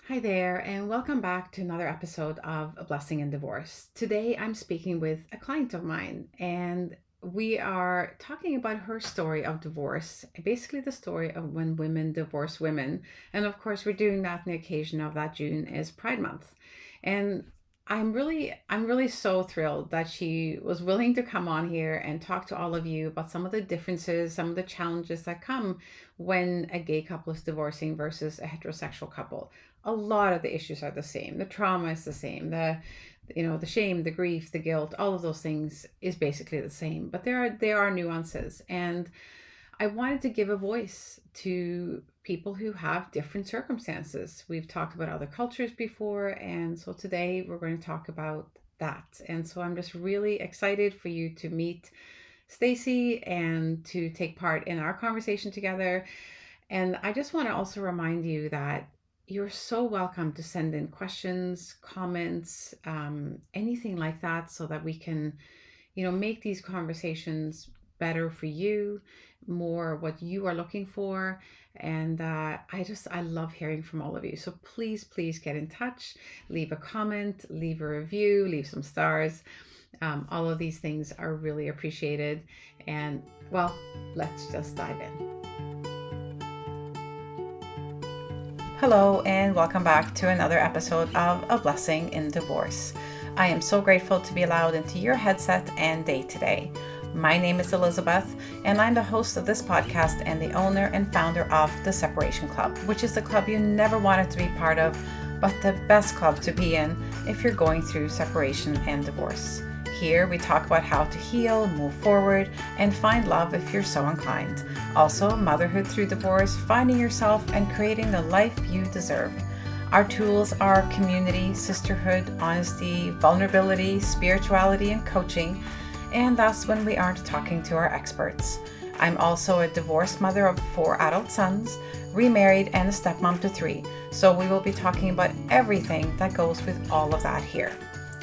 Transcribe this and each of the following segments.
Hi there, and welcome back to another episode of A Blessing in Divorce. Today I'm speaking with a client of mine, and we are talking about her story of divorce, basically the story of when women divorce women. And of course, we're doing that on the occasion of that June is Pride Month. And I'm really so thrilled that she was willing to come on here and talk to all of you about some of the differences, some of the challenges that come when a gay couple is divorcing versus a heterosexual couple. A lot of the issues are the same. The trauma is the same. The shame, the grief, the guilt, all of those things is basically the same. But there are nuances, and I wanted to give a voice to people who have different circumstances. We've talked about other cultures before, and so today we're going to talk about that. And so I'm just really excited for you to meet Stacey and to take part in our conversation together. And I just want to also remind you that you're so welcome to send in questions, comments, anything like that, so that we can, make these conversations better for you, more what you are looking for. And I love hearing from all of you. So please, please get in touch, leave a comment, leave a review, leave some stars. All of these things are really appreciated. And well, let's just dive in. Hello, and welcome back to another episode of A Blessing in Divorce. I am so grateful to be allowed into your headset and day today. My name is Elizabeth, and I'm the host of this podcast and the owner and founder of The Separation Club, which is the club you never wanted to be part of, but the best club to be in if you're going through separation and divorce. Here we talk about how to heal, move forward, and find love if you're so inclined. Also, motherhood through divorce, finding yourself, and creating the life you deserve. Our tools are community, sisterhood, honesty, vulnerability, spirituality, and coaching. And that's when we aren't talking to our experts. I'm also a divorced mother of 4 adult sons, remarried, and a stepmom to 3. So we will be talking about everything that goes with all of that here.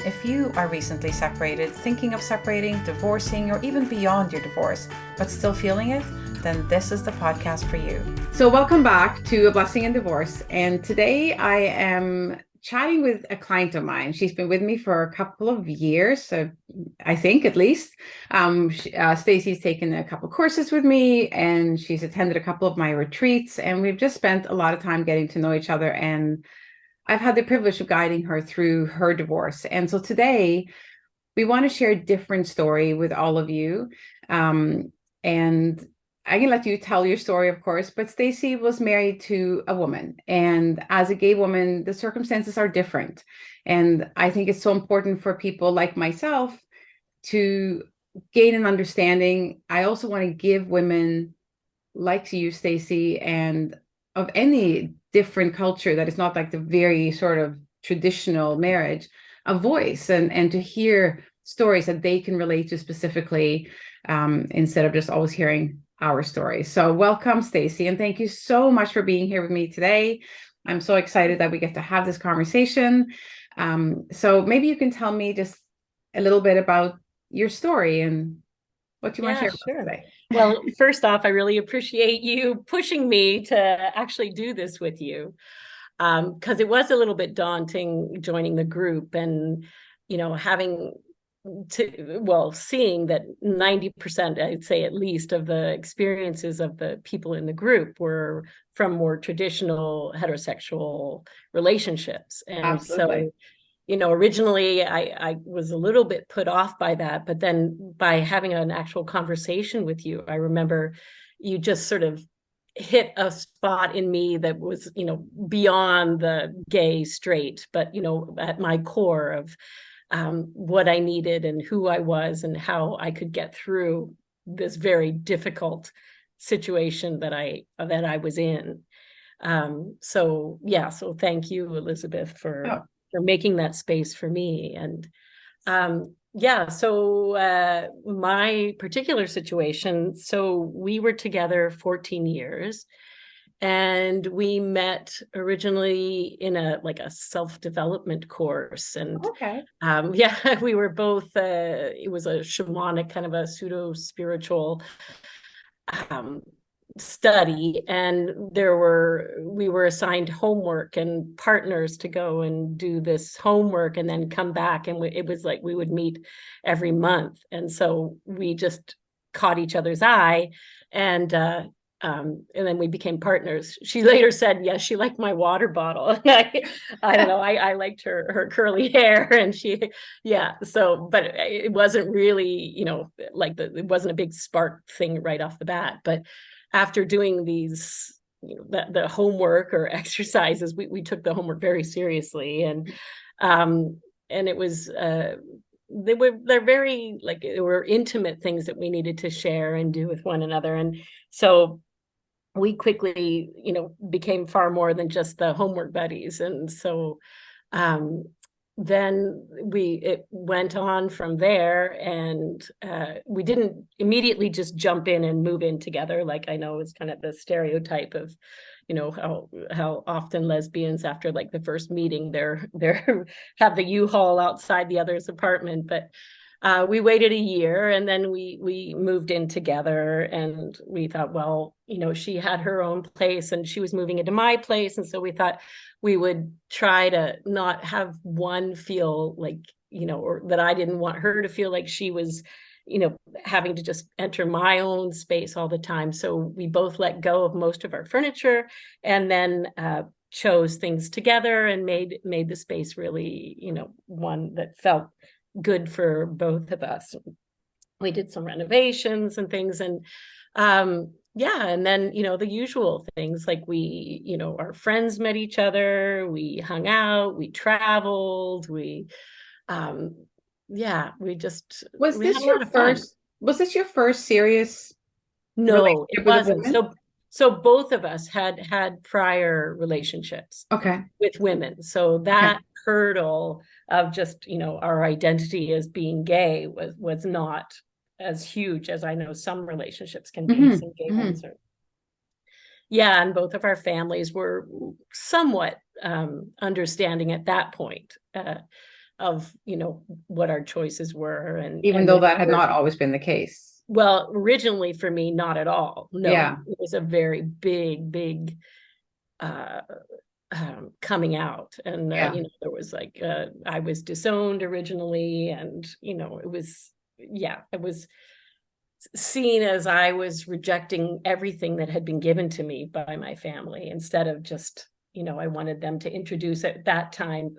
If you are recently separated, thinking of separating, divorcing, or even beyond your divorce, but still feeling it, then this is the podcast for you. So welcome back to A Blessing in Divorce. And today I am chatting with a client of mine. She's been with me for a couple of years, I think at least. Stacey's taken a couple of courses with me, and she's attended a couple of my retreats, and we've just spent a lot of time getting to know each other, and I've had the privilege of guiding her through her divorce. And so today we want to share a different story with all of you. And I can let you tell your story, of course, but Stacey was married to a woman. And as a gay woman, the circumstances are different. And I think it's so important for people like myself to gain an understanding. I also want to give women like you, Stacey, and of any different culture that is not like the very sort of traditional marriage, a voice and to hear stories that they can relate to specifically, instead of just always hearing our stories. So welcome, Stacey, and thank you so much for being here with me today. I'm so excited that we get to have this conversation. So maybe you can tell me just a little bit about your story and what you want to Yeah, share with us sure. today. Well, first off, I really appreciate you pushing me to actually do this with you, because it was a little bit daunting joining the group and, having seeing that 90%, I'd say at least, of the experiences of the people in the group were from more traditional heterosexual relationships. And Absolutely. so originally I was a little bit put off by that, but then by having an actual conversation with you, I remember you just sort of hit a spot in me that was, beyond the gay straight, but, at my core of what I needed and who I was and how I could get through this very difficult situation that I was in. So thank you, Elizabeth, Oh, for making that space for me. And my particular situation, so we were together 14 years, and we met originally in a self-development course. And okay. we were both, it was a shamanic kind of a pseudo spiritual um study, and we were assigned homework and partners to go and do this homework and then come back, and it was like we would meet every month, and so we just caught each other's eye, and and then we became partners. She later said, yes, she liked my water bottle. And I don't know, I liked her curly hair, and yeah. So, but it wasn't really, like it wasn't a big spark thing right off the bat. But after doing these, the homework or exercises, we took the homework very seriously, and it was they're very, like, they were intimate things that we needed to share and do with one another, and so we quickly, became far more than just the homework buddies. And so um, then it went on from there, and we didn't immediately just jump in and move in together. Like, I know it's kind of the stereotype of, how often lesbians, after like the first meeting, they're have the U-Haul outside the other's apartment. But we waited a year, and then we moved in together, and we thought, well, she had her own place and she was moving into my place. And so we thought we would try to not have one feel like, or that I didn't want her to feel like she was, having to just enter my own space all the time. So we both let go of most of our furniture, and then chose things together and made the space really, one that felt good for both of us. We did some renovations and things, and yeah, and then, the usual things, like our friends met each other, we hung out, we traveled, um yeah, Was we had this a your lot of fun. first, was this your first serious No, it relationship with a wasn't. woman? So both of us had prior relationships Okay. with women. So Okay. that hurdle of just, our identity as being gay was not as huge as I know some relationships can be. Hmm. Some gay Hmm. ones are. Yeah, and both of our families were somewhat understanding at that point, of, what our choices were, Even and though they that had were. not always been the case. Well, originally for me, not at all. No, Yeah. it was a very big uh, coming out. And, Yeah. there was like, I was disowned originally. And, it was, yeah, it was seen as I was rejecting everything that had been given to me by my family, instead of just, I wanted them to introduce at that time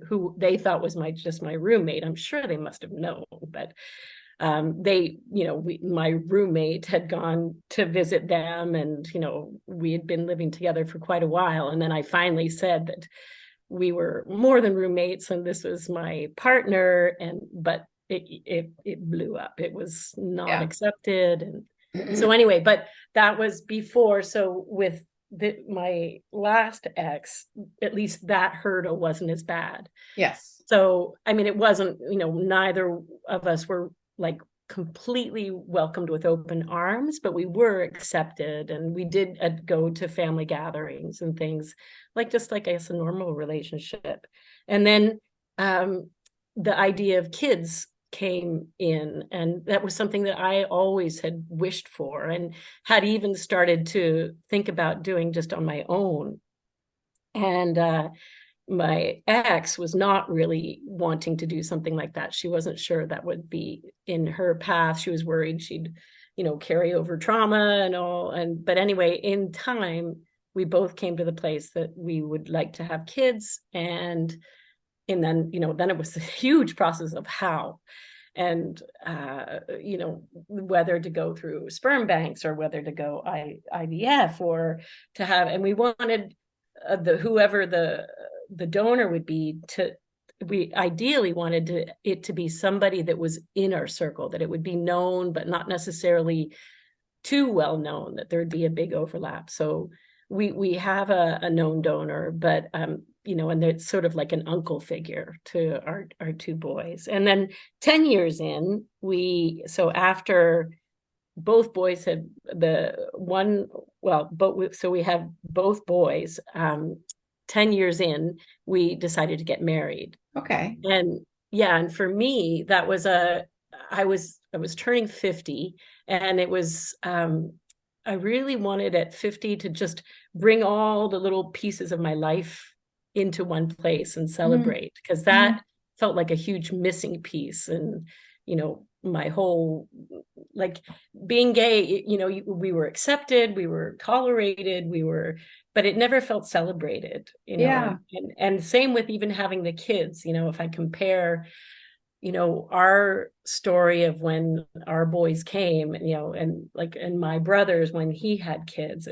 who they thought was just my roommate. I'm sure they must have known, but my roommate had gone to visit them, and we had been living together for quite a while, and then I finally said that we were more than roommates and this was my partner, but it blew up. It was not Yeah. accepted, and so anyway, but that was before. So with my last ex, at least that hurdle wasn't as bad. Yes. So, I mean, it wasn't, neither of us were like completely welcomed with open arms, but we were accepted, and we did go to family gatherings and things, like just like, I guess, a normal relationship. And then the idea of kids came in, and that was something that I always had wished for, and had even started to think about doing just on my own. And my ex was not really wanting to do something like that. She wasn't sure that would be in her path. She was worried she'd, carry over trauma and all. But anyway, in time, we both came to the place that we would like to have kids. And then, then it was a huge process of how, and whether to go through sperm banks, or whether to go IVF, or to have, and we wanted whoever the donor would be, we ideally wanted it to be somebody that was in our circle, that it would be known but not necessarily too well known, that there'd be a big overlap. So we have a known donor, but and it's sort of like an uncle figure to our two boys. And then 10 years in, so after both boys had so we have both boys, 10 years in, we decided to get married. Okay. And yeah, and for me, that was I was turning 50, and it was I really wanted at 50 to just bring all the little pieces of my life into one place and Mhm. celebrate, because Mhm. that felt like a huge missing piece. And, my whole, like, being gay, we were accepted, we were tolerated, but it never felt celebrated, Yeah. and same with even having the kids. If I compare, our story of when our boys came, and my brothers when he had kids,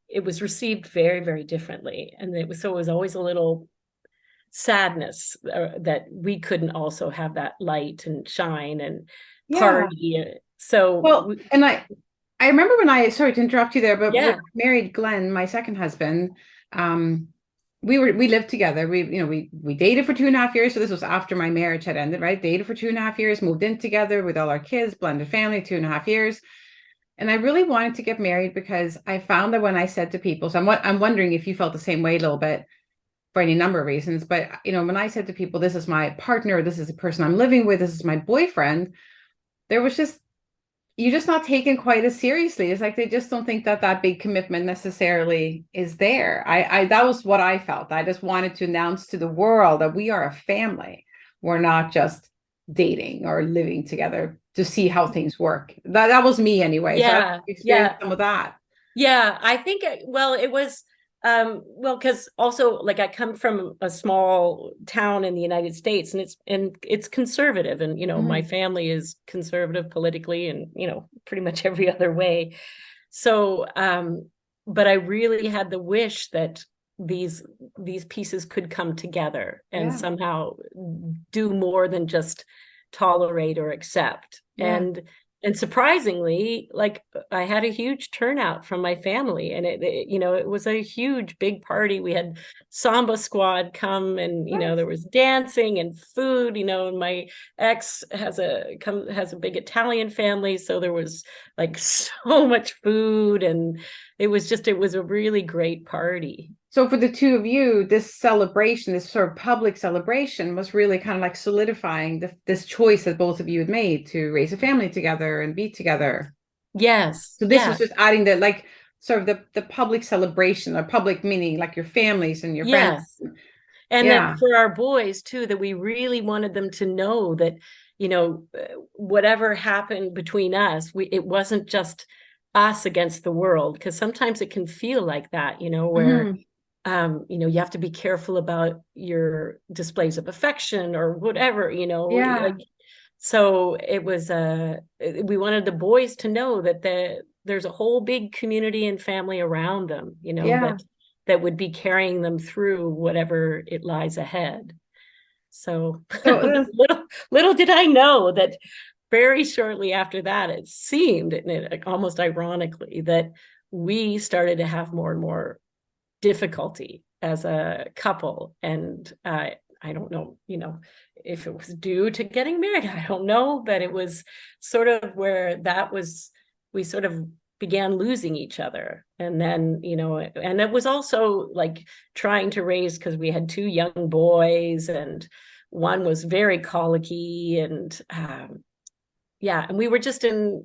it was received very, very differently. And it was always a little sadness that we couldn't also have that light and shine and Yeah. party. So Well, and I remember when sorry to interrupt you there, but when yeah. I married Glenn, my second husband, um, we lived together. We dated for 2.5 years. So this was after my marriage had ended, right? Dated for 2.5 years, moved in together with all our kids, blended family, 2.5 years. And I really wanted to get married because I found that when I said to people, so I'm wondering if you felt the same way a little bit for any number of reasons, but when I said to people, this is my partner, this is the person I'm living with, this is my boyfriend, there was just you're just not taken quite as seriously. It's like they just don't think that that big commitment necessarily is there. I that was what I felt. I just wanted to announce to the world that we are a family. We're not just dating or living together to see how things work. That was me anyway. So I Yeah. experienced Yeah. some of that. Yeah, I think well, it was because also, like, I come from a small town in the United States, and it's conservative, and my Mhm. family is conservative politically, and pretty much every other way. So but I really had the wish that these these pieces could come together and Yeah, somehow do more than just tolerate or accept. yeah. And surprisingly, like, I had a huge turnout from my family, and it was a huge big party. We had samba squad come, and Nice. there was dancing and food, and my ex has a big Italian family, so there was like so much food, and it was a really great party. So for the two of you, this celebration, this sort of public celebration, was really kind of like solidifying this choice that both of you had made to raise a family together and be together. Yes, So this was yeah, just adding the like sort of the public celebration or public meaning, like your families and your friends. yes. And that Yeah. for our boys too, that we really wanted them to know that, whatever happened between us, it wasn't just us against the world, because sometimes it can feel like that, where Hmm. you have to be careful about your displays of affection or whatever, Yeah. like, so it was we wanted the boys to know that there's a whole big community and family around them, Yeah. that would be carrying them through whatever it lies ahead. So So little did I know that very shortly after that, it seemed, almost ironically, that we started to have more and more difficulty as a couple. And I don't know, if it was due to getting married, I don't know, but it was sort of where we sort of began losing each other. And then, and it was also like trying to raise, because we had two young boys, and one was very colicky, and yeah, and we were just in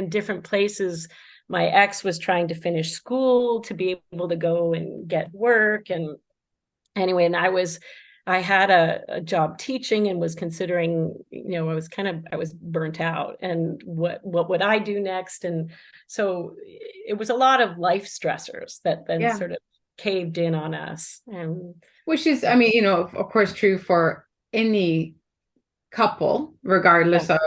different places. My ex was trying to finish school to be able to go and get work, and anyway, and I had a job teaching and was considering, I was burnt out, and what would I do next? And so it was a lot of life stressors that then yeah. sort of caved in on us. And Which is, I yeah, mean, of course, true for any couple, yeah, regardless of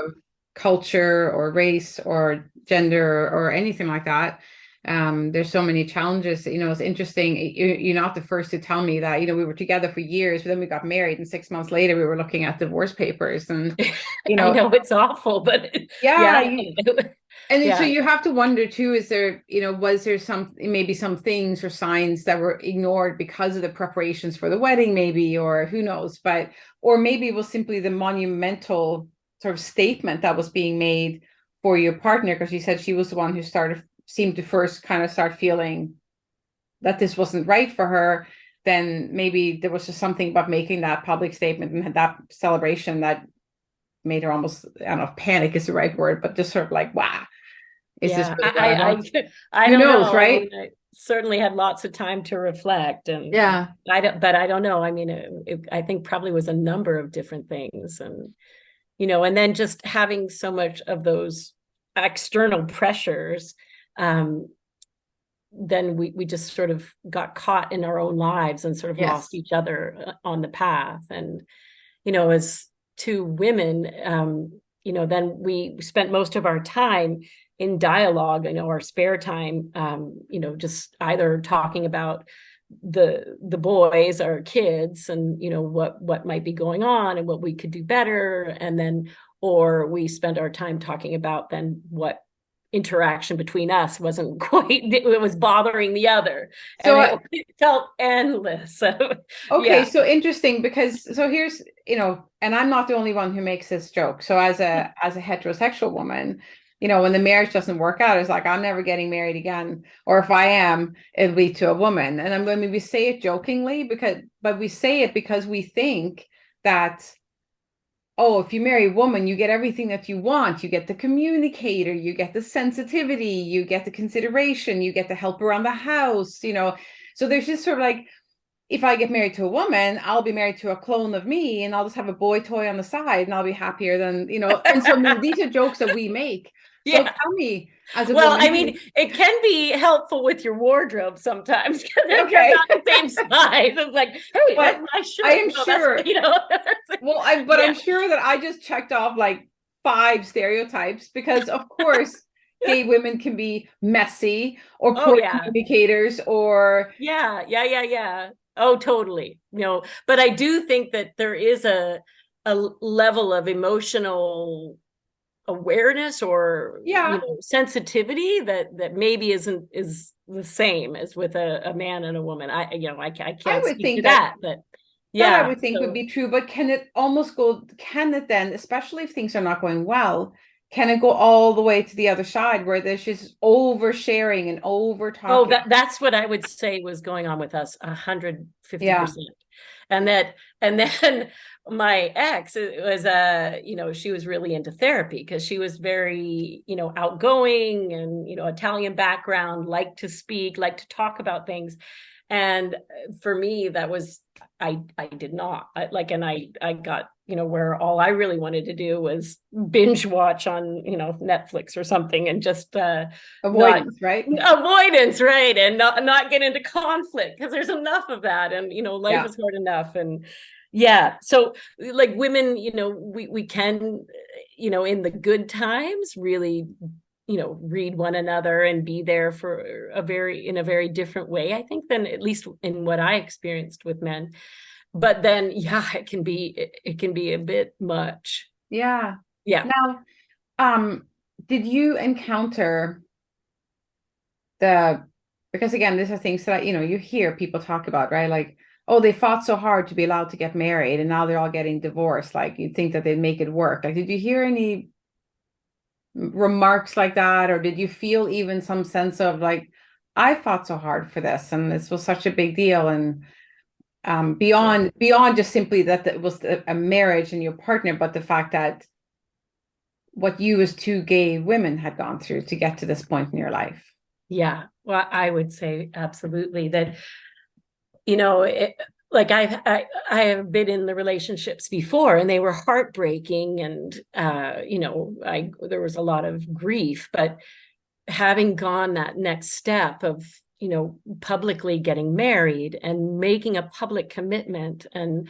culture or race or gender or anything like that. There's so many challenges. It's interesting. You're not the first to tell me that, we were together for years, but then we got married, and 6 months later we were looking at divorce papers. And, you I know, know it's awful, but yeah, yeah, and then, so yeah. you have to wonder too, is there, was there maybe some things or signs that were ignored because of the preparations for the wedding, maybe, or who knows, or maybe it was simply the monumental sort of statement that was being made for your partner, because you said she was the one who seemed to first kind of start feeling that this wasn't right for her. Then maybe there was just something about making that public statement and that celebration that made her almost, I don't know if panic is the right word, but just sort of like, wow. Is this Yeah, really what I want? I Who don't knows, know. I right? mean, I certainly had lots of time to reflect, and Yeah. but I don't know. I mean, I think probably was a number of different things, and and then just having so much of those external pressures, um, then we just sort of got caught in our own lives and sort of lost Yes. each other on the path. And as two women, then we spent most of our time in dialogue, our spare time, just either talking about the boys, our kids, and what might be going on and what we could do better, and then or we spent our time talking about then what interaction between us wasn't quite, it was bothering the other, and So it felt endless. So okay, yeah. so interesting because so here's, and I'm not the only one who makes this joke. So as a heterosexual woman, when the marriage doesn't work out, it's like I'm never getting married again. Or if I am, it'll be to a woman. And we say it jokingly but we say it because we think that, oh, if you marry a woman, you get everything that you want. You get the communicator, you get the sensitivity, you get the consideration, you get the help around the house. So there's just sort of like, if I get married to a woman, I'll be married to a clone of me and I'll just have a boy toy on the side and I'll be happier than. And so these are jokes that we make. So Yeah. tell me, as a Well, woman I who, mean, it can be helpful with your wardrobe sometimes because if you're okay, not the same size, it's like, hey, that's but my I shirt. am No, that's sure, well, I'm yeah. sure that I just checked off like 5 stereotypes because of course gay women can be messy or Oh poor yeah. communicators or Yeah. Oh, totally. But I do think that there is a level of emotional awareness or yeah. sensitivity that maybe is the same as with a man and a woman. I I can't would speak to think that that, but that I yeah. would think would So be true, but can it then, especially if things are not going well, can it go all the way to the other side where there's just oversharing and over oh, talking? that's what I would say was going on with us, Yeah. 150%. And then my ex was she was really into therapy because she was very outgoing, and Italian background, liked to speak, liked to talk about things. And for me, that was, I did not and I got where all I really wanted to do was binge watch on Netflix or something, and just not Avoidance, right? avoidance, right, and not get into conflict because there's enough of that, and life Yeah. is hard enough. And yeah, so like women, we can in the good times really read one another and be there for in a very different way, I think, than at least in what I experienced with men. But then yeah, it can be a bit much. Yeah. Yeah. Now, did you encounter the because again, these are things that you hear people talk about, right? Like, oh, they fought so hard to be allowed to get married and now they're all getting divorced. Like you'd think that they'd make it work. Like, did you hear any remarks like that, or did you feel even some sense of like, I fought so hard for this and this was such a big deal, and beyond just simply that it was a marriage and your partner, but the fact that what you as two gay women had gone through to get to this point in your life? Yeah, well, I would say absolutely that, like I have been in the relationships before and they were heartbreaking, and I there was a lot of grief, but having gone that next step of publicly getting married and making a public commitment, and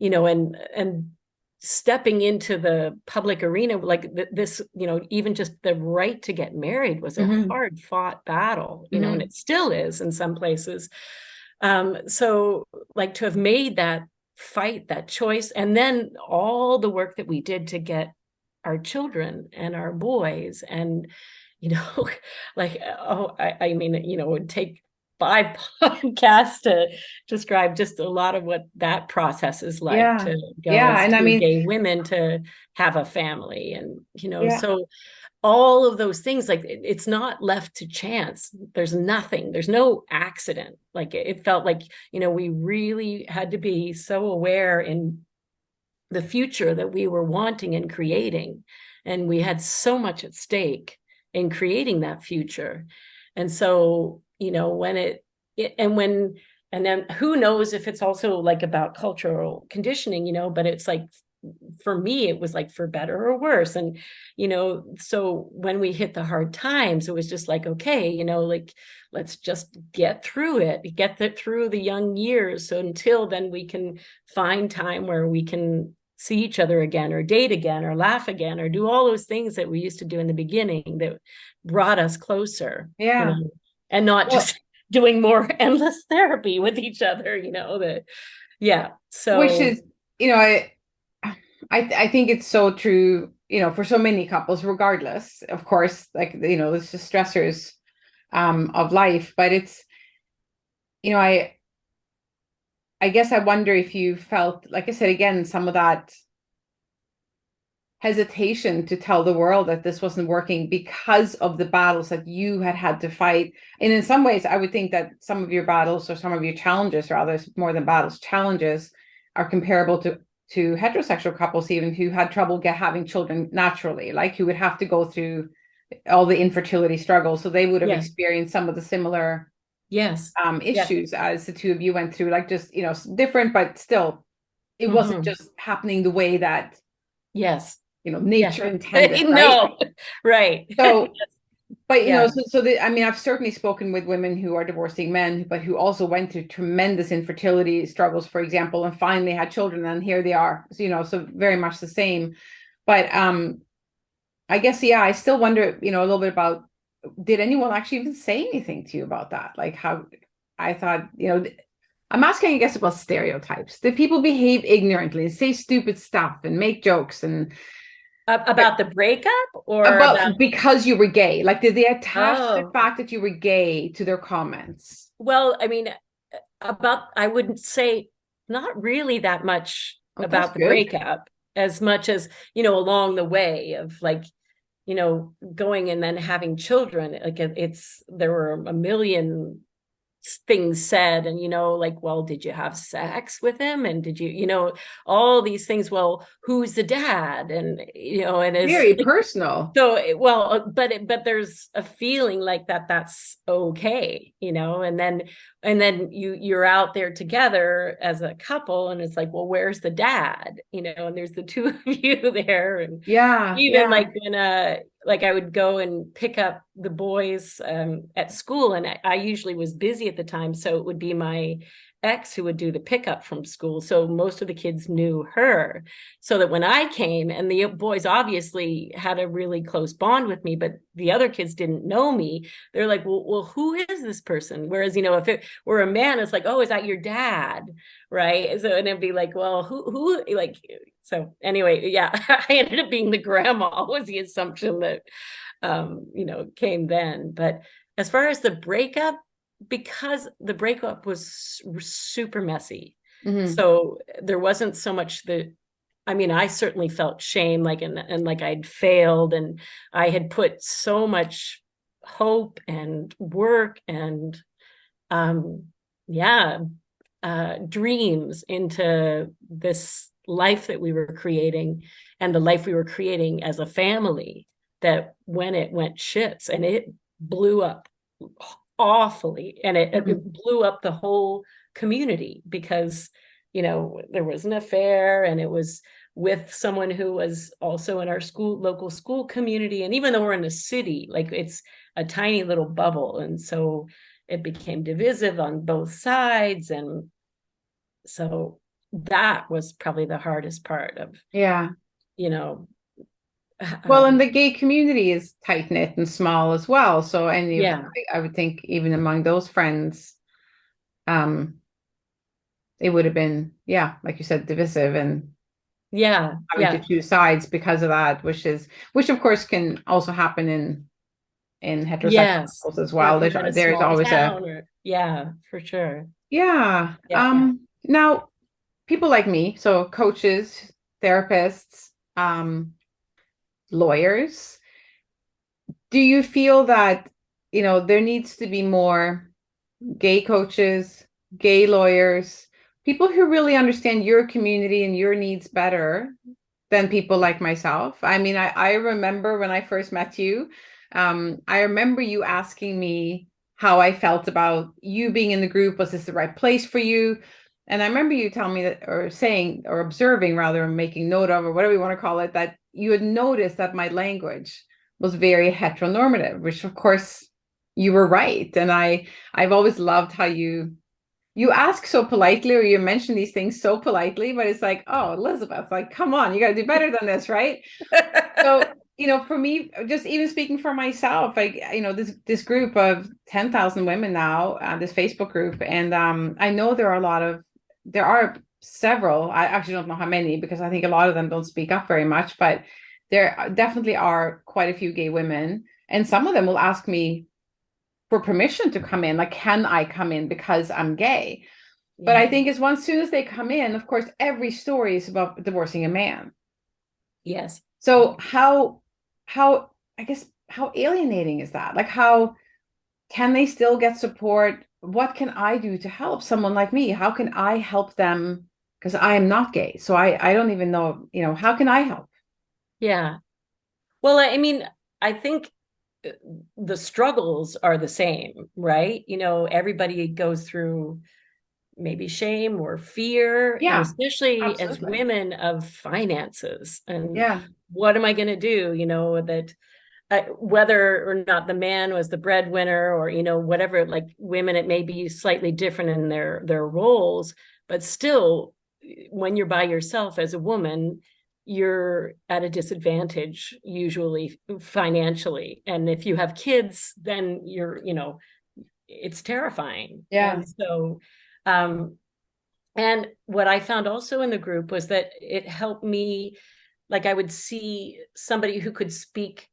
and stepping into the public arena, like this, even just the right to get married was a Mm-hmm. hard fought battle, and Mm-hmm. it still is in some places. So like to have made that fight, that choice, and then all the work that we did to get our children and our boys, and you know like, oh, I mean, it would take 5 podcasts to describe just a lot of what that process is like, Yeah. to go Yeah. as And I two mean, gay women to have a family, and yeah. so all of those things, like it's not left to chance. There's no accident. Like it felt like we really had to be so aware in the future that we were wanting and creating, and we had so much at stake in creating that future. And so, when and then who knows if it's also like about cultural conditioning, but it's like, for me, it was like for better or worse. And, so when we hit the hard times, it was just like, okay, like, let's just get through it, through the young years. So until then we can find time where we can see each other again, or date again, or laugh again, or do all those things that we used to do in the beginning that brought us closer, Yeah. and not Well, just doing more endless therapy with each other, yeah. which So is, you know, I think it's so true, for so many couples, regardless, of course, like, there's just stressors of life, but it's, you know, I guess I wonder if you felt, like I said, again, some of that hesitation to tell the world that this wasn't working because of the battles that you had to fight. And in some ways, I would think that some of your battles, or some of your challenges, rather, more than battles, challenges, are comparable to heterosexual couples, even, who had trouble having children naturally, like, who would have to go through all the infertility struggles. So they would have yes, experienced some of the similar yes, yes. issues as the two of you went through, like, just, different, but still, it wasn't Mm-hmm. just happening the way that, Yes. Yes. nature intended, right? No. Right. So, but, Yeah. I mean, I've certainly spoken with women who are divorcing men, but who also went through tremendous infertility struggles, for example, and finally had children, and here they are. So, so very much the same. But I guess, yeah, I still wonder, a little bit about, did anyone actually even say anything to you about that? Like, how, I thought, I'm asking, I guess, about stereotypes. Did people behave ignorantly and say stupid stuff and make jokes, and About the breakup, or about, about, because you were gay? Like, did they attach the oh, fact that you were gay to their comments? well, I mean, I wouldn't say, not really that much Oh, that's about the good. breakup, as much as, along the way of, like, going and then having children. Like, there were a million things said, and, like, well, did you have sex with him, and did you, all these things, well, who's the dad, and, and it's Very personal. so, well, but there's a feeling like that's okay, and then you're out there together as a couple, and it's like, well, where's the dad, and there's the two of you there. And Yeah, even yeah. like when like I would go and pick up the boys at school, and I usually was busy at the time, so it would be my ex who would do the pickup from school. So most of the kids knew her, so that when I came, and the boys obviously had a really close bond with me, but the other kids didn't know me, they're like, well, who is this person? Whereas, if it were a man, it's like, oh, is that your dad? Right. So, and it'd be like, well, who, like, so anyway, yeah, I ended up being the grandma, was the assumption that, came then. But as far as the breakup, because the breakup was super messy, Hmm. so there wasn't so much I mean, I certainly felt shame, like, and like I'd failed, and I had put so much hope and work and, um, yeah, dreams into this life that we were creating, and the life we were creating as a family, that when it went shits, and it blew up awfully, and it blew up the whole community, because there was an affair, and it was with someone who was also in our local school community, and even though we're in a city, like, it's a tiny little bubble, and so it became divisive on both sides. And so that was probably the hardest part of, Yeah. you know Well, and um, the gay community is tight knit and small as well. So, yeah, I would think, even among those friends, um, it would have been, yeah, like you said, divisive, and yeah, having to yeah, choose sides because of that, which of course can also happen in heterosexual yes, couples as or well. if you're in a There's small always a, town, or, yeah, for sure. yeah. Yeah. Now, people like me, so coaches, therapists, lawyers, do you feel that, there needs to be more gay coaches, gay lawyers, people who really understand your community and your needs better than people like myself? I mean, I remember when I first met you, I remember you asking me how I felt about you being in the group. Was this the right place for you? And I remember you telling me that, or saying, or observing rather, and making note of, or whatever you want to call it, that you had noticed that my language was very heteronormative, which of course you were right. And I've always loved how you ask so politely, or you mention these things so politely, but it's like, oh, Elizabeth, like, come on, you got to do better than this, right? So, for me, just even speaking for myself, like, this group of 10,000 women now, this Facebook group, and I know there are several, I actually don't know how many, because I think a lot of them don't speak up very much, but there definitely are quite a few gay women, and some of them will ask me for permission to come in, like, can I come in because I'm gay? But I think as soon as they come in, of course, every story is about divorcing a man. Yes. So I guess how alienating is that? Like, how can they still get support? What can I do to help someone like me? How can I help them? Because I am not gay. So I don't even know, how can I help? Yeah. Well, I mean, I think the struggles are the same, right? Everybody goes through maybe shame or fear, and Yeah, especially as absolutely. women, of finances and Yeah. what am I going to do? That whether or not the man was the breadwinner, or whatever, like, women, it may be slightly different in their roles, but still, when you're by yourself as a woman, you're at a disadvantage, usually financially, and if you have kids, then it's terrifying. Yeah. And and what I found also in the group was that it helped me, like, I would see somebody who could speak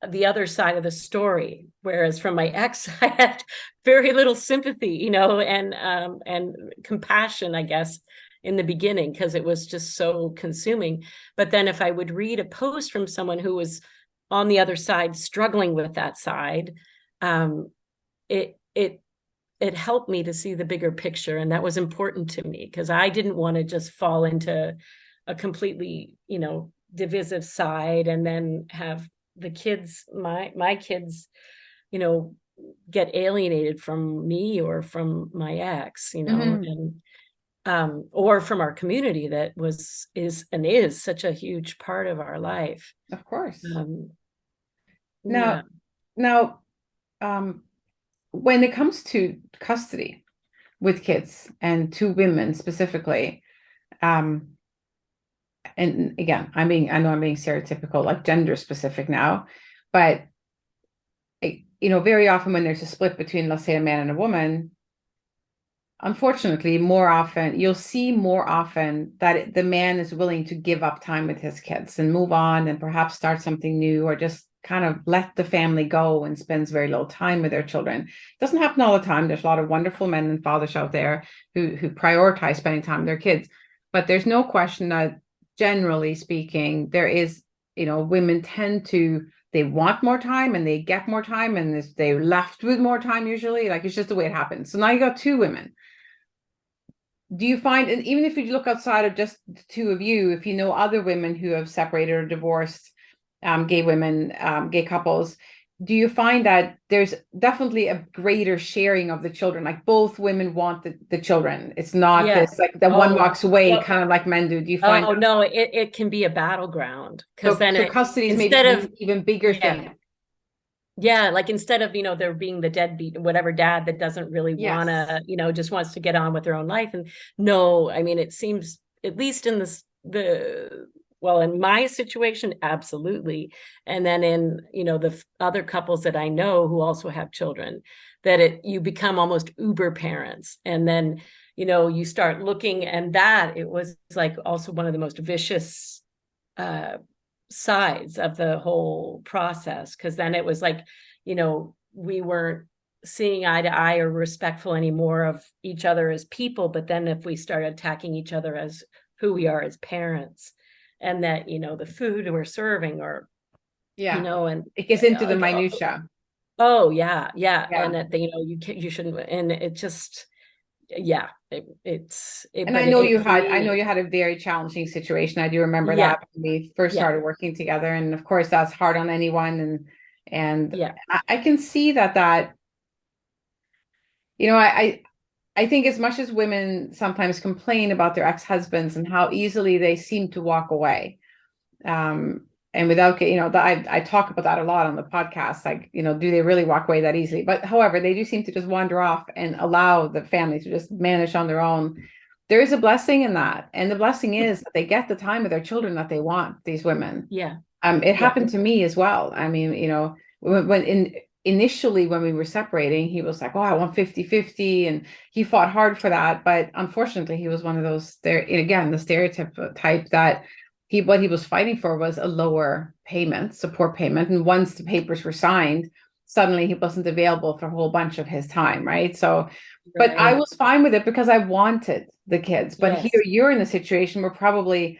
the other side of the story, whereas from my ex I had very little sympathy, and compassion, I guess, in the beginning, because it was just so consuming. But then if I would read a post from someone who was on the other side, struggling with that side, um, it it it helped me to see the bigger picture, and that was important to me, because I didn't want to just fall into a completely divisive side, and then have the kids, my kids, you know get alienated from me or from my ex, Hmm. and or from our community that is such a huge part of our life. Of course. um Now, yeah. now, um, when it comes to custody with kids and two women specifically, um, and again, I know I'm being stereotypical, like gender specific now, but very often when there's a split between, let's say, a man and a woman, unfortunately, you'll see more often that the man is willing to give up time with his kids and move on and perhaps start something new, or just kind of let the family go and spends very little time with their children. It doesn't happen all the time. There's a lot of wonderful men and fathers out there who prioritize spending time with their kids. But there's no question that, generally speaking, there is, women tend to, they want more time and they get more time, and they're left with more time usually. Like, it's just the way it happens. So now you got two women. Do you find, and even if you look outside of just the two of you, if you know other women who have separated or divorced, gay women, gay couples, do you find that there's definitely a greater sharing of the children? Like, both women want the children. It's not Yeah. this, like, the one Oh, walks away, well, kind of like men do. Do you find oh no, it can be a battleground, because so? then So custody is maybe instead of, an even bigger yeah, thing. yeah, like, instead of, there being the deadbeat, whatever, dad that doesn't really want Yes. to, just wants to get on with their own life. And no, I mean, it seems, at least in well, in my situation, absolutely. And then in, the other couples that I know who also have children, that you become almost uber parents. And then, you start looking, and that it was like also one of the most vicious uh sides of the whole process, because then it was like, we weren't seeing eye to eye or respectful anymore of each other as people, but then if we started attacking each other as who we are as parents, and that, the food we're serving, or Yeah. and It gets into the like, minutia. oh yeah, yeah, Yeah. and that, you shouldn't, and it just, yeah, And but it for I know me, you had a very challenging situation. I do remember yeah, that when we first yeah, started working together. And of course, that's hard on anyone. And And Yeah. I can see that, you know, I think as much as women sometimes complain about their ex-husbands and how easily they seem to walk away, um, and without, you know, I talk about that a lot on the podcast, like, you know, do they really walk away that easily? But however, they do seem to just wander off and allow the family to just manage on their own. There is a blessing in that. And the blessing is that they get the time with their children that they want, these women. Yeah. It Yeah. happened to me as well. I mean, you know, initially when we were separating, he was like, oh, I want 50-50, and he fought hard for that. But unfortunately, he was one of those there again, the stereotype type that what he was fighting for was a lower payment, support payment. And once the papers were signed, suddenly he wasn't available for a whole bunch of his time, right? So, but I Right. was fine with it because I wanted the kids. But here Yes. you're in a situation where probably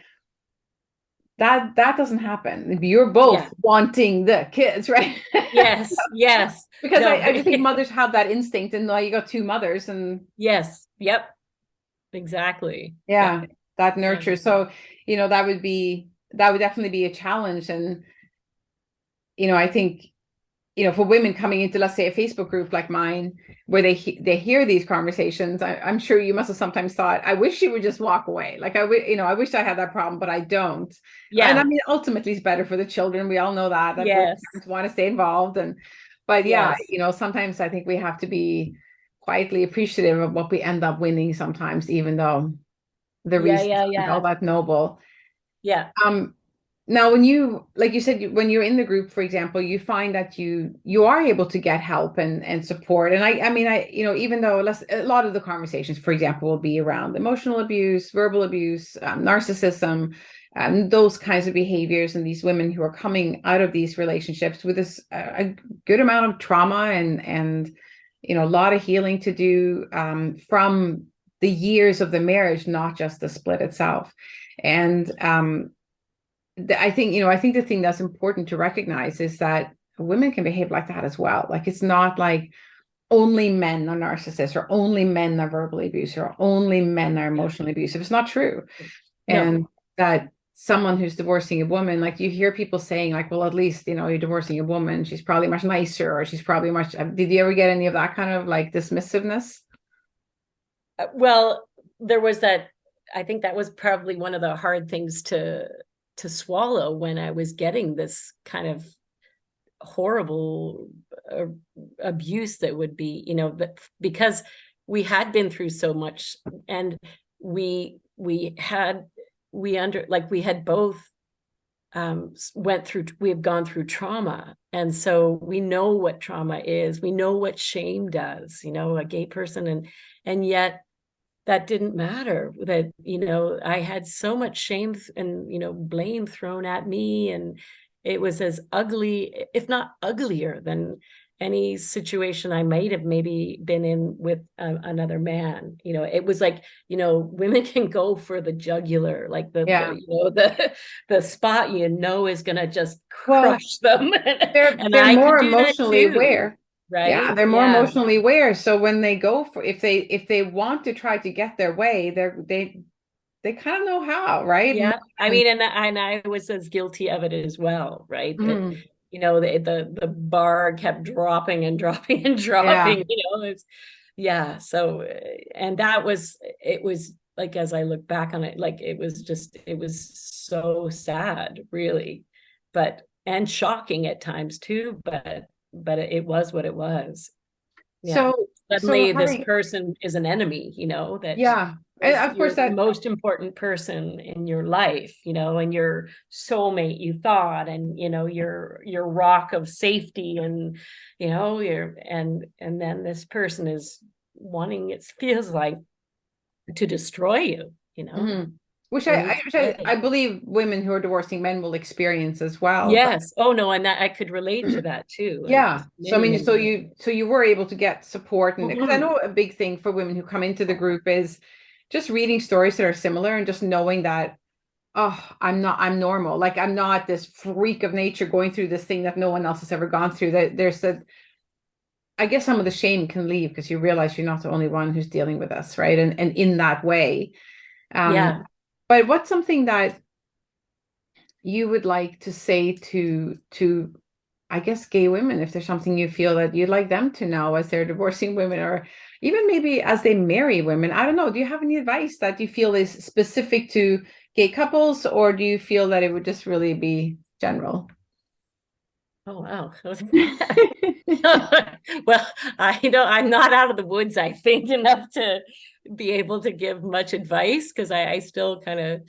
that doesn't happen. You're both Yeah. wanting the kids, right? Yes. Yes. Because No. I just think mothers have that instinct, and you got two mothers, and Yes. Yep. Exactly. Yeah. yeah, that Yeah. nurture. So, you know, that would definitely be a challenge. And, you know, I think, you know, for women coming into, let's say, a Facebook group like mine, where they hear these conversations, I'm sure you must have sometimes thought, I wish she would just walk away. Like you know, I wish I had that problem, but I don't. And I Yeah. mean, ultimately, it's better for the children. We all know that both Yes. parents want to stay involved. But yeah, Yes. you know, sometimes I think we have to be quietly appreciative of what we end up winning sometimes, even though the Yeah. reasons Yeah. aren't all Yeah. that noble. Yeah. Um, Now, when you, like you said, when you're in the group, for example, you find that you are able to get help and support. And I mean, you know, even though a lot of the conversations, for example, will be around emotional abuse, verbal abuse, narcissism, those kinds of behaviors, and these women who are coming out of these relationships with this a good amount of trauma and you know, a lot of healing to do, from the years of the marriage, not just the split itself. And I think, you know, I think the thing that's important to recognize is that women can behave like that as well. Like, it's not like only men are narcissists, or only men are verbally abusive, or only men are Yeah. emotionally abusive. It's not true. No. And that someone who's divorcing a woman, like, you hear people saying, like, well, at least, you know, you're divorcing a woman, she's probably much nicer, or she's probably much, did you ever get any of that kind of like dismissiveness? Well, there was that. I think that was probably one of the hard things to swallow when I was getting this kind of horrible uh, abuse that would be, you know, but because we had been through so much, and we had we under like we had both we have gone through trauma, and so we know what trauma is, we know what shame does, you know, a gay person, and yet that didn't matter. That, you know, I had so much shame and, you know, blame thrown at me, and it was as ugly, if not uglier, than any situation I might have maybe been in with another man. You know, it was like, you know, women can go for the jugular, like Yeah. you know, the spot, you know, is gonna just Well, crush them. And they're I more could do that emotionally too, aware. Yeah, right? they're more Yeah. emotionally aware. So when they go for, if they want to try to get their way, they kind of know how, right? Yeah, I mean, and I was as guilty of it as well, right? That, Mhm. you know, the bar kept dropping and dropping and Yeah. dropping, you know. It's, yeah. So, and that was, it was like, as I look back on it, like, it was so sad, really, but and shocking at times too, but it was what it was. Yeah. So Suddenly this having, person is an enemy, you know, that yeah, and was of course your the that, most important person in your life, you know, and your soulmate, you thought, and, you know, your rock of safety, and, you know, and then this person is wanting, it feels like, to destroy you, you know, mhm. Which in each I way. believe women who are divorcing men will experience as well. But Yes. Oh no, and that I could relate to that too. And yeah, so I many, mean, many years. so you were able to get support, and because I Mhm. know a big thing for women who come into the group is just reading stories that are similar, and just knowing that, oh, I'm normal. Like, I'm not this freak of nature going through this thing that no one else has ever gone through. That there's a, I guess some of the shame can leave because you realize you're not the only one who's dealing with this, right? And in that way. Yeah. But what's something that you would like to say to I guess, gay women, if there's something you feel that you'd like them to know as they're divorcing women, or even maybe as they marry women. I don't know. Do you have any advice that you feel is specific to gay couples, or do you feel that it would just really be general? Oh, wow. Well, I'm not out of the woods, I think, enough to be able to give much advice, because I still kind of,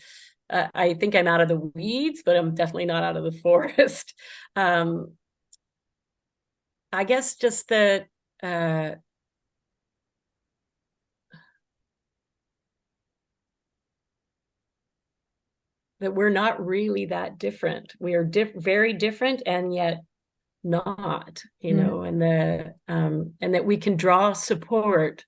I think I'm out of the weeds, but I'm definitely not out of the forest. Um, I guess just uh, that we're not really that different. We are very different, and yet not, Mm. and that we can draw support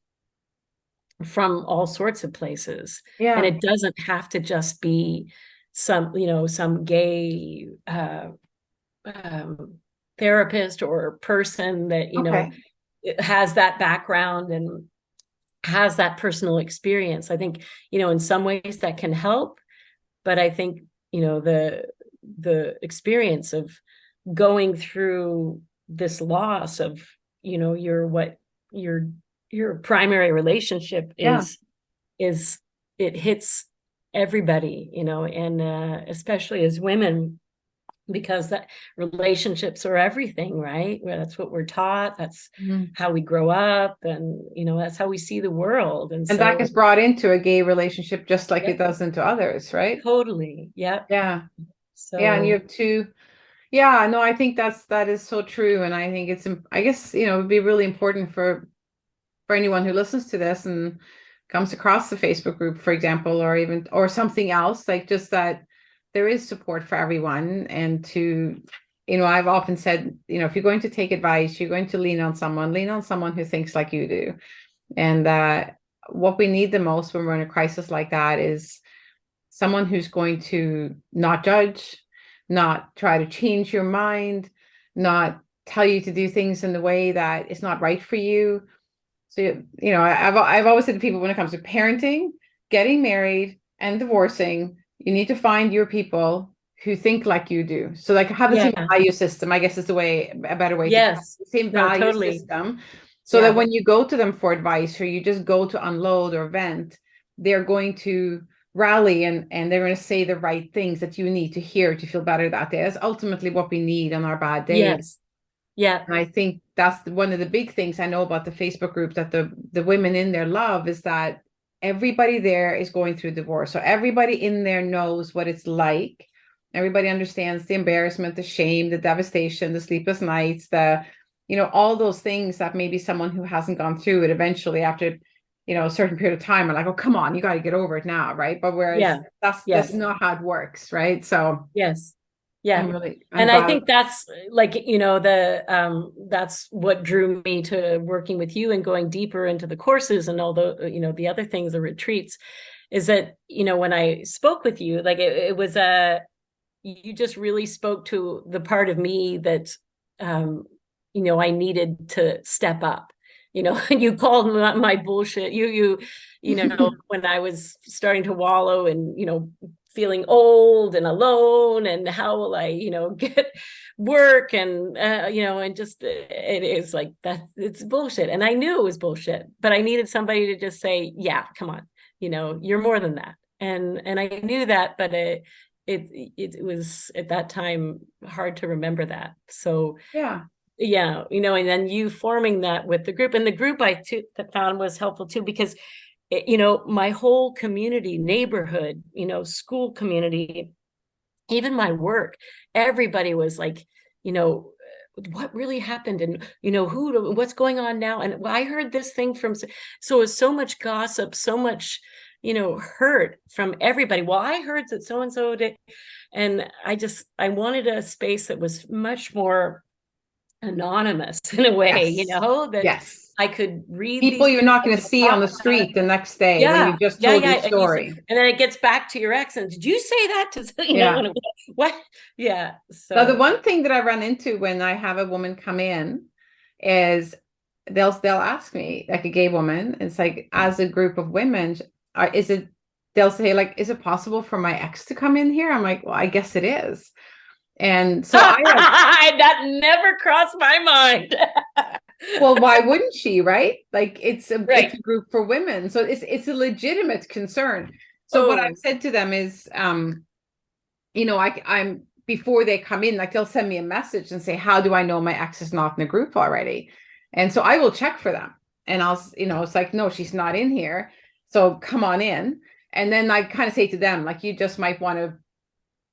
from all sorts of places. And Yeah. it doesn't have to just be some gay um, therapist or person that, Okay. has that background and has that personal experience. I think, in some ways that can help, but I think, the experience of going through this loss of, what your your primary relationship Yeah. is it hits everybody, and especially as women, because that relationships are everything, right? Well, that's what we're taught. That's Mhm. how we grow up, and that's how we see the world. And And that so, gets brought into a gay relationship just like it yep, does into others, right? totally, yep. Yeah. Yeah. And you So, have two. Yeah, no, I think that is so true. And I think I guess, it would be really important for anyone who listens to this and comes across the Facebook group, for example, or something else, like just that there is support for everyone. And I've often said, if you're going to take advice, you're going to lean on someone who thinks like you do. And what we need the most when we're in a crisis like that is someone who's going to not judge, not try to change your mind, not tell you to do things in the way that is not right for you. So, I've always said to people, when it comes to parenting, getting married, and divorcing, you need to find your people who think like you do. So, like, have the same yeah, value system, I guess, is a better way to put it, yes, the same no, value totally, system, so that yeah, when you go to them for advice, or you just go to unload or vent, they're going to rally, and they're going to say the right things that you need to hear to feel better that day. That's ultimately what we need on our bad days. yes, yeah, And I think that's one of the big things I know about the Facebook group, that the women in there love, is that everybody there is going through divorce. So everybody in there knows what it's like. Everybody understands the embarrassment, the shame, the devastation, the sleepless nights, all those things that maybe someone who hasn't gone through it eventually, after, a certain period of time, are like, oh, come on, you got to get over it now. Right. But whereas yeah, that's yes, not how it works. Right. So yes, yeah. I'm And I glad. think that's like, that's what drew me to working with you and going deeper into the courses and all the other things, the retreats, is that, when I spoke with you, like it was you just really spoke to the part of me that, I needed to step up. You called my bullshit. When I was starting to wallow and, feeling old and alone, and how will I, get work, and, and just, it is like that, it's bullshit. And I knew it was bullshit, but I needed somebody to just say, yeah, come on, you're more than that. And I knew that, but it was at that time hard to remember that. So Yeah. yeah, and then you forming that with the group, and the group I too that found was helpful too, because my whole community, neighborhood, school community, even my work, everybody was like, you know what really happened, and what's going on now, and well, I heard this thing from, so it was so much gossip, so much hurt from everybody. Well, I heard that so and so did. And I wanted a space that was much more anonymous in a way, Yes. that Yes. I could read People these you're people not going to and see on talk the about it. street the next day when Yeah, you've just yeah, told yeah. your And story. then it gets back to your ex, and did you say that to, Yeah. and what? Yeah. Now, the So one thing that I run into when I have a woman come in is they'll ask me, like, a gay woman, it's like, as a group of women, is it, they'll say, like, is it possible for my ex to come in here? I'm like, well, I guess it is. And so I have, that never crossed my mind. well, why wouldn't she, right? Like it's Right. a group for women. So it's a legitimate concern. So what I've Oh, said to them is I'm before they come in, like they'll send me a message and say, how do I know my ex is not in the group already? And so I will check for them. And it's like, no, she's not in here. So come on in. And then I kind of say to them, like, you just might want to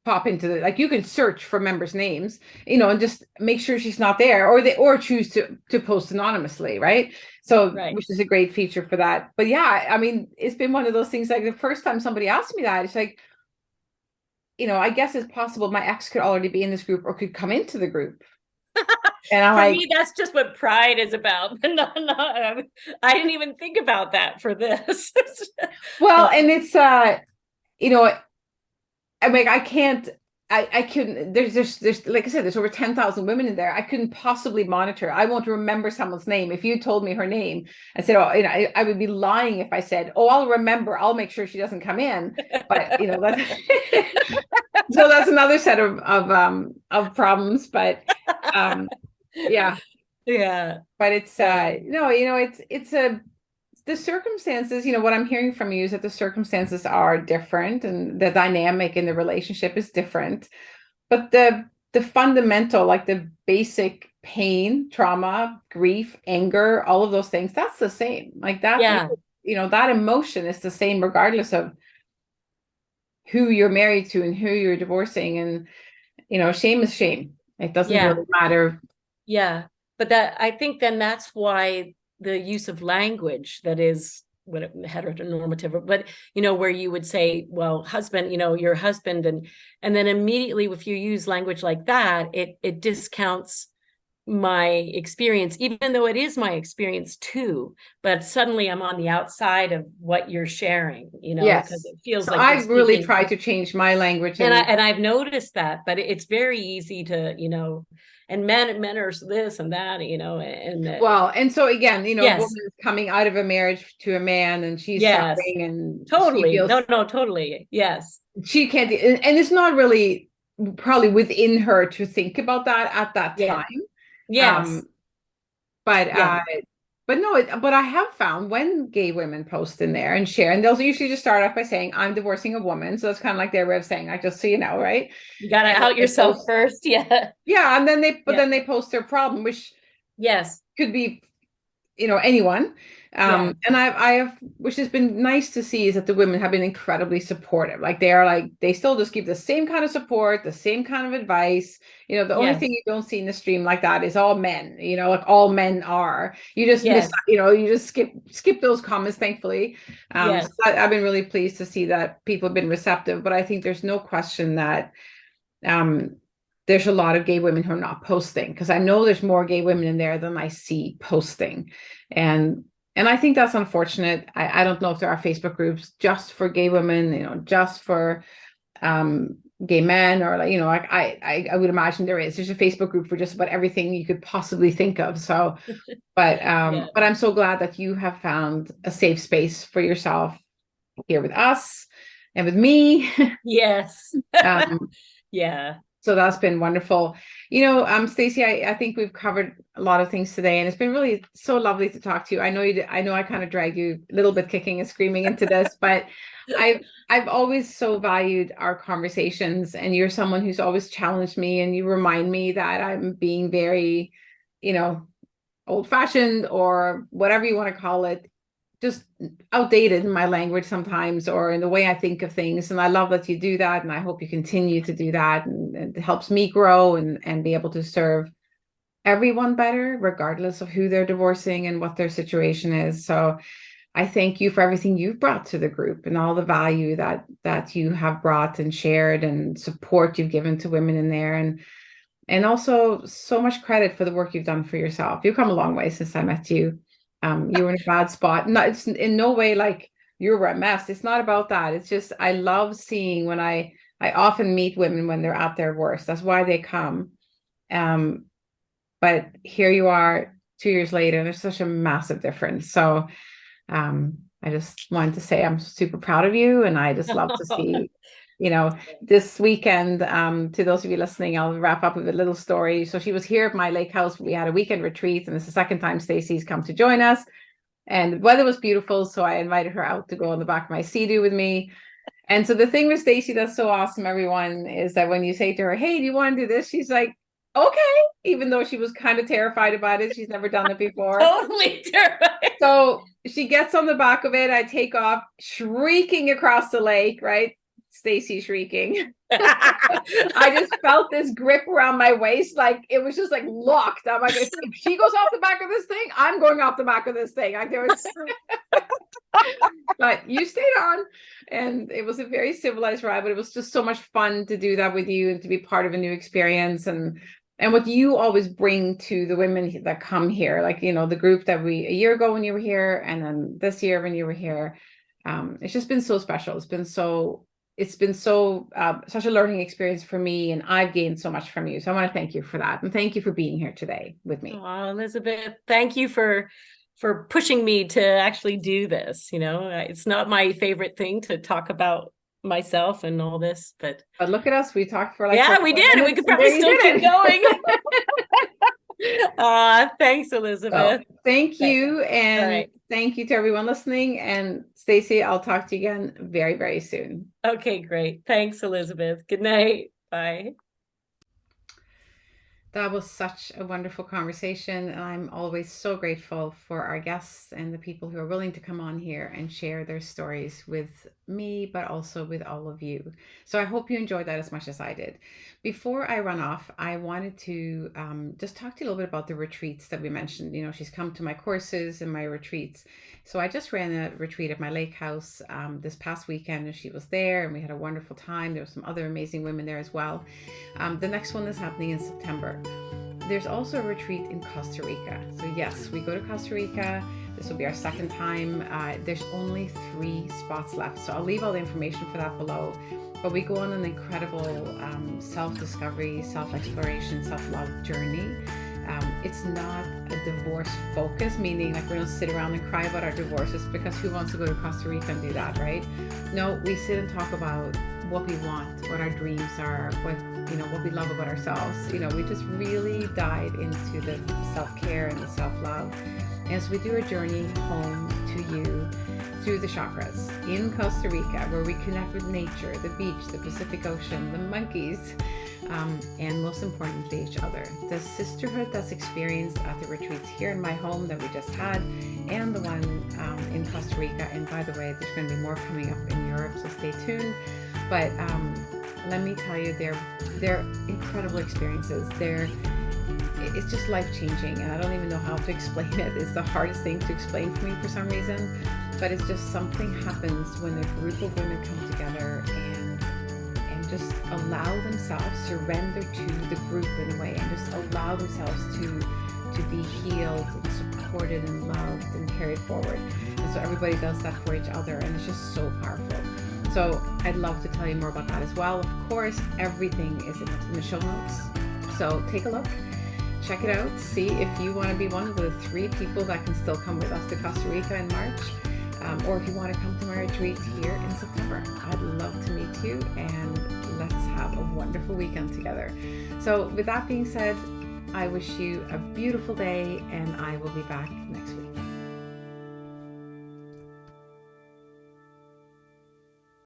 pop into like you can search for members' names, and just make sure she's not there, or choose to post anonymously, right? So, right. which is a great feature for that. But yeah, I mean, it's been one of those things, like the first time somebody asked me that, it's like, I guess it's possible my ex could already be in this group or could come into the group. And I'm For like, me, that's just what pride is about. No, no, I didn't even think about that for this. well, and it's you know I mean, I can't. I couldn't. There's like I said, there's over 10,000 women in there. I couldn't possibly monitor. I won't remember someone's name. If you told me her name, I said, oh, I would be lying if I said, oh, I'll remember. I'll make sure she doesn't come in. But that's so that's another set of problems. But yeah, Yeah. but it's no, it's a the circumstances, what I'm hearing from you is that the circumstances are different and the dynamic in the relationship is different. But the fundamental, like the basic pain, trauma, grief, anger, all of those things, that's the same. Like that, Yeah. that emotion is the same regardless of who you're married to and who you're divorcing. And, shame is shame. It doesn't Yeah. really matter. Yeah. But that, I think then that's why the use of language that is what heteronormative, but where you would say, well, husband, your husband, and then immediately if you use language like that, it discounts my experience, even though it is my experience too. But suddenly I'm on the outside of what you're sharing, because Yes. it feels So like you're I've really speaking. tried to change my language And and I've noticed that, but it's very easy to, and men are this and that, and well, and so again, a yes, woman is coming out of a marriage to a man and she's yes, suffering and she totally. feels No, no, totally. Yes. she can't, and it's not really probably within her to think about that at that Yeah. time. Yes. Um, but Yeah. but no, but I have found when gay women post in there and share, and they'll usually just start off by saying, I'm divorcing a woman. So that's kind of like their way of saying, like, just so you know, right? You got to And out they yourself post, first. Yeah. yeah, and Yeah. then they post their problem, which Yes. could be anyone. Yeah. And I have, which has been nice to see, is that the women have been incredibly supportive. Like they are, like they still just give the same kind of support, the same kind of advice. The only thing Yes. you don't see in the stream like that is all men, like all men are. You just miss, Yes. you just skip those comments, thankfully. So Yes. I've been really pleased to see that people have been receptive, but I think there's no question that um there's a lot of gay women who are not posting, because I know there's more gay women in there than I see posting. And I think that's unfortunate. I don't know if there are Facebook groups just for gay women, just for gay men, or like, I would imagine there's a Facebook group for just about everything you could possibly think of. So Yeah. but I'm so glad that you have found a safe space for yourself here with us and with me. Yes. um Yeah. So that's been wonderful. Stacey, I think we've covered a lot of things today, and it's been really so lovely to talk to you. I know I know I kind of dragged you a little bit kicking and screaming into this, but I've always so valued our conversations, and you're someone who's always challenged me, and you remind me that I'm being very, you know, old fashioned or whatever you want to call it, just outdated in my language sometimes or in the way I think of things. And I love that you do that. And I hope you continue to do that. And it helps me grow and be able to serve everyone better, regardless of who they're divorcing and what their situation is. So I thank you for everything you've brought to the group and all the value that you have brought and shared and support you've given to women in there. And also so much credit for the work you've done for yourself. You've come a long way since I met you. You were in a bad spot. No, it's in no way like you were a mess. It's not about that. It's just I love seeing when I often meet women when they're at their worst. That's why they come. Um, but here you are 2 years later, and there's such a massive difference. So I just wanted to say I'm super proud of you, and I just love to see this weekend, to those of you listening, I'll wrap up with a little story. So she was here at my lake house. We had a weekend retreat, and it's the second time Stacey's come to join us. And the weather was beautiful, so I invited her out to go on the back of my Sea-Doo with me. And so the thing with Stacey that's so awesome, everyone, is that when you say to her, hey, do you want to do this? She's like, okay, even though she was kind of terrified about it. She's never done it before. Totally terrified. So she gets on the back of it. I take off, shrieking across the lake, right? Stacey shrieking. I just felt this grip around my waist, like it was just like locked. I'm like, if she goes off the back of this thing, I'm going off the back of this thing. Like there was, but you stayed on, and it was a very civilized ride. But it was just so much fun to do that with you and to be part of a new experience, and what you always bring to the women that come here, like the group that we a year ago when you were here, and then this year when you were here. It's just been so special. It's been so such a learning experience for me, and I've gained so much from you. So I want to thank you for that, and thank you for being here today with me. Oh, Elizabeth, thank you for pushing me to actually do this. It's not my favorite thing to talk about myself and all this, but look at us. We talked for we did. We could probably still keep going. Thanks, Elizabeth. So, thank you. And thank you to everyone listening. And Stacey, I'll talk to you again very, very soon. Okay, great. Thanks, Elizabeth. Good night. Bye. That was such a wonderful conversation, and I'm always so grateful for our guests and the people who are willing to come on here and share their stories with me, but also with all of you. So I hope you enjoyed that as much as I did. Before I run off, I wanted to just talk to you a little bit about the retreats that we mentioned. She's come to my courses and my retreats. So I just ran a retreat at my lake house this past weekend, and she was there, and we had a wonderful time. There were some other amazing women there as well. The next one is happening in September. There's also a retreat in Costa Rica. So yes, we go to Costa Rica. This will be our second time. There's only 3 spots left. So I'll leave all the information for that below. But we go on an incredible self-discovery, self-exploration, self-love journey. It's not a divorce focus, meaning like we don't sit around and cry about our divorces, because who wants to go to Costa Rica and do that, right? No, we sit and talk about what we want, what our dreams are, what we love about ourselves. We just really dive into the self-care and the self-love. And so we do a journey home to you through the chakras in Costa Rica, where we connect with nature, the beach, the Pacific Ocean, the monkeys, and most importantly, each other. The sisterhood that's experienced at the retreats here in my home that we just had, and the one in Costa Rica. And by the way, there's going to be more coming up in Europe, so stay tuned. But let me tell you, they're incredible experiences. It's just life-changing, and I don't even know how to explain it. It's the hardest thing to explain for me for some reason, but it's just something happens when a group of women come together and just allow themselves, surrender to the group in a way, and just allow themselves to be healed and supported and loved and carried forward. And so everybody does that for each other, and it's just so powerful. So I'd love to tell you more about that as well. Of course, everything is in the show notes. So take a look, check it out, see if you want to be one of the 3 people that can still come with us to Costa Rica in March, or if you want to come to my retreat here in September. I'd love to meet you, and let's have a wonderful weekend together. So with that being said, I wish you a beautiful day, and I will be back next week.